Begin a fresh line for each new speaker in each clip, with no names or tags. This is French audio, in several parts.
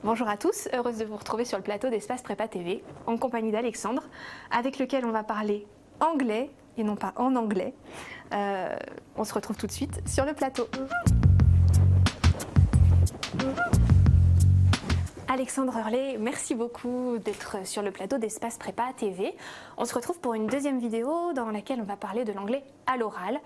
Bonjour à tous, heureuse de vous retrouver sur le plateau d'Espace Prépa TV, en compagnie d'Alexandre, avec lequel on va parler anglais et non pas en anglais. On se retrouve tout de suite sur le plateau. Alexandre Hurley, merci beaucoup d'être sur le plateau d'Espace Prépa TV. On se retrouve pour une deuxième vidéo dans laquelle on va parler de l'anglais à l'oral.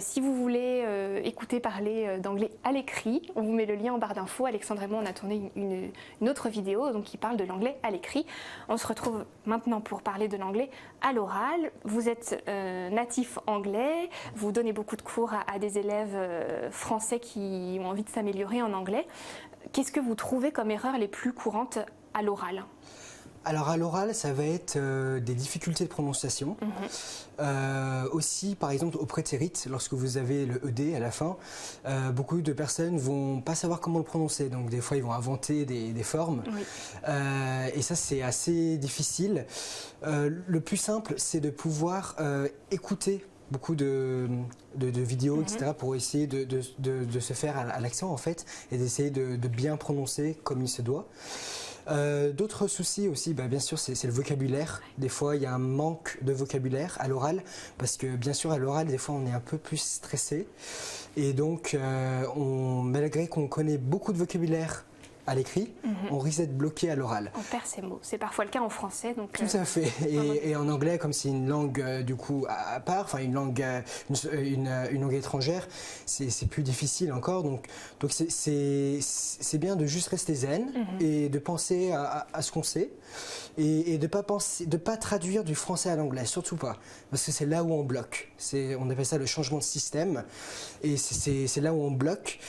Si vous voulez écouter parler d'anglais à l'écrit, on vous met le lien en barre d'infos. Alexandre et moi, on a tourné une autre vidéo qui parle de l'anglais à l'écrit. On se retrouve maintenant pour parler de l'anglais à l'oral. Vous êtes natif anglais, vous donnez beaucoup de cours à des élèves français qui ont envie de s'améliorer en anglais. Qu'est-ce que vous trouvez comme erreurs les plus courantes à l'oral ?
Alors à l'oral, ça va être des difficultés de prononciation. Aussi, par exemple, au prétérit, lorsque vous avez le ED à la fin, beaucoup de personnes vont pas savoir comment le prononcer. Donc des fois, ils vont inventer des formes. Oui. Et ça, c'est assez difficile. Le plus simple, c'est de pouvoir écouter beaucoup de vidéos, etc., pour essayer de se faire à l'accent, en fait, et d'essayer de bien prononcer comme il se doit. D'autres soucis aussi, bien sûr, c'est le vocabulaire. Des fois, il y a un manque de vocabulaire à l'oral, parce que, bien sûr, à l'oral, des fois, on est un peu plus stressé. Et donc, malgré qu'on connaît beaucoup de vocabulaire à l'écrit, on risque d'être bloqué à l'oral.
On perd ses mots. C'est parfois le cas en français. Donc,
tout à fait. Et en anglais, comme c'est une langue du coup à part, enfin une langue étrangère, c'est plus difficile encore. Donc c'est bien de juste rester zen et de penser à ce qu'on sait et de pas traduire du français à l'anglais, surtout pas, parce que c'est là où on bloque. On appelle ça le changement de système, et c'est là où on bloque.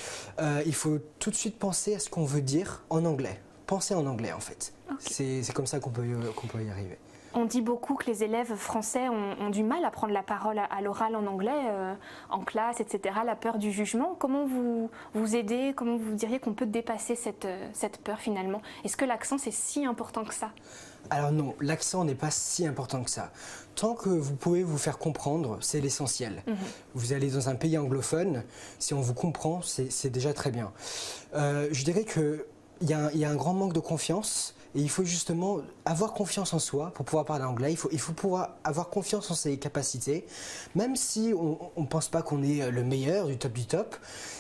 Il faut tout de suite penser à ce qu'on veut dire en anglais. Pensez en anglais en fait. Okay. C'est comme ça qu'on peut y arriver.
On dit beaucoup que les élèves français ont du mal à prendre la parole à l'oral en anglais, en classe, etc. La peur du jugement. Comment vous aidez, comment vous diriez qu'on peut dépasser cette peur finalement? Est-ce que l'accent c'est si important que ça?
Alors non, l'accent n'est pas si important que ça. Tant que vous pouvez vous faire comprendre, c'est l'essentiel. Vous allez dans un pays anglophone, si on vous comprend, c'est déjà très bien. Je dirais qu'il y a un grand manque de confiance. Et il faut justement avoir confiance en soi pour pouvoir parler anglais. Il faut pouvoir avoir confiance en ses capacités. Même si on ne pense pas qu'on est le meilleur du top,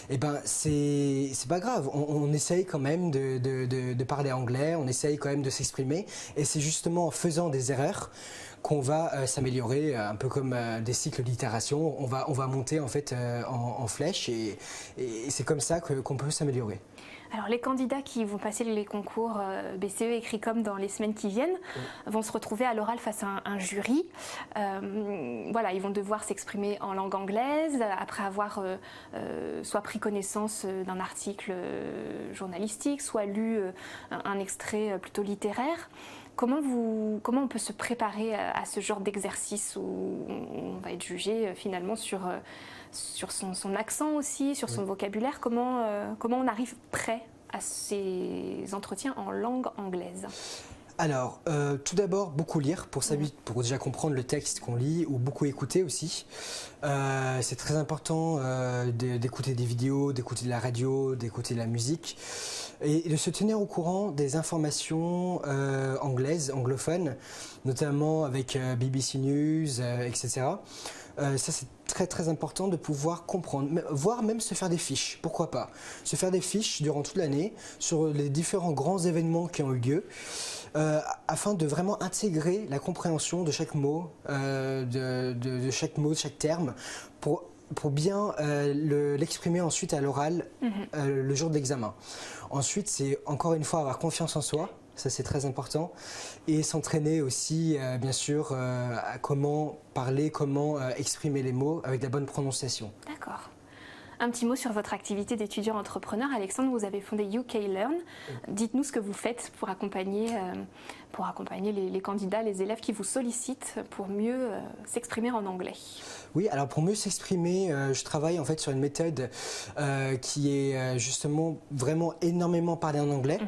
eh ben c'est pas grave. On essaye quand même de parler anglais, on essaye quand même de s'exprimer. Et c'est justement en faisant des erreurs qu'on va s'améliorer, un peu comme des cycles d'itération. On va monter en fait en flèche et c'est comme ça qu'on peut s'améliorer.
Alors les candidats qui vont passer les concours BCE et CRICOM dans les semaines qui viennent vont se retrouver à l'oral face à un jury. Voilà, ils vont devoir s'exprimer en langue anglaise après avoir soit pris connaissance d'un article journalistique, soit lu un extrait plutôt littéraire. Comment on peut se préparer à ce genre d'exercice où on va être jugé finalement sur son accent aussi, sur son vocabulaire? Comment on arrive prêt à ces entretiens en langue anglaise?
Alors, tout d'abord, beaucoup lire pour déjà comprendre le texte qu'on lit, ou beaucoup écouter aussi. C'est très important d'écouter des vidéos, d'écouter de la radio, d'écouter de la musique et de se tenir au courant des informations anglophones, notamment avec BBC News, etc. Ça, c'est très très important de pouvoir comprendre, voire même se faire des fiches, pourquoi pas. Se faire des fiches durant toute l'année sur les différents grands événements qui ont eu lieu, afin de vraiment intégrer la compréhension de chaque mot, de chaque terme, pour bien l'exprimer ensuite à l'oral le jour de l'examen. Ensuite, c'est encore une fois avoir confiance en soi. Ça, c'est très important. Et s'entraîner aussi, bien sûr, à comment parler, comment exprimer les mots avec la bonne prononciation.
D'accord. Un petit mot sur votre activité d'étudiant entrepreneur. Alexandre, vous avez fondé UK Learn. Dites-nous ce que vous faites pour accompagner les candidats, les élèves qui vous sollicitent pour mieux s'exprimer en anglais.
Oui, alors pour mieux s'exprimer, je travaille en fait sur une méthode qui est justement vraiment énormément parler en anglais.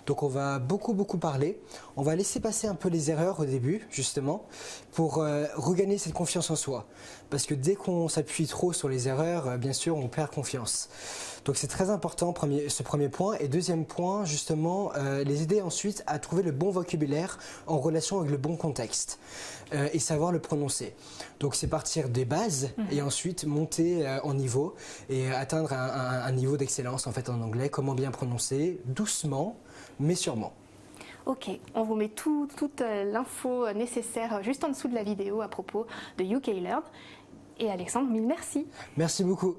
Donc on va beaucoup parler. On va laisser passer un peu les erreurs au début, justement, pour regagner cette confiance en soi. Parce que dès qu'on s'appuie trop sur les erreurs, bien sûr, on faire confiance. Donc c'est très important ce premier point. Et deuxième point, justement, les aider ensuite à trouver le bon vocabulaire en relation avec le bon contexte et savoir le prononcer. Donc c'est partir des bases et ensuite monter en niveau et atteindre un niveau d'excellence en fait en anglais. Comment bien prononcer, doucement mais sûrement.
Ok, on vous met toute l'info nécessaire juste en dessous de la vidéo à propos de UK Learn. Et Alexandre, mille merci.
Merci beaucoup.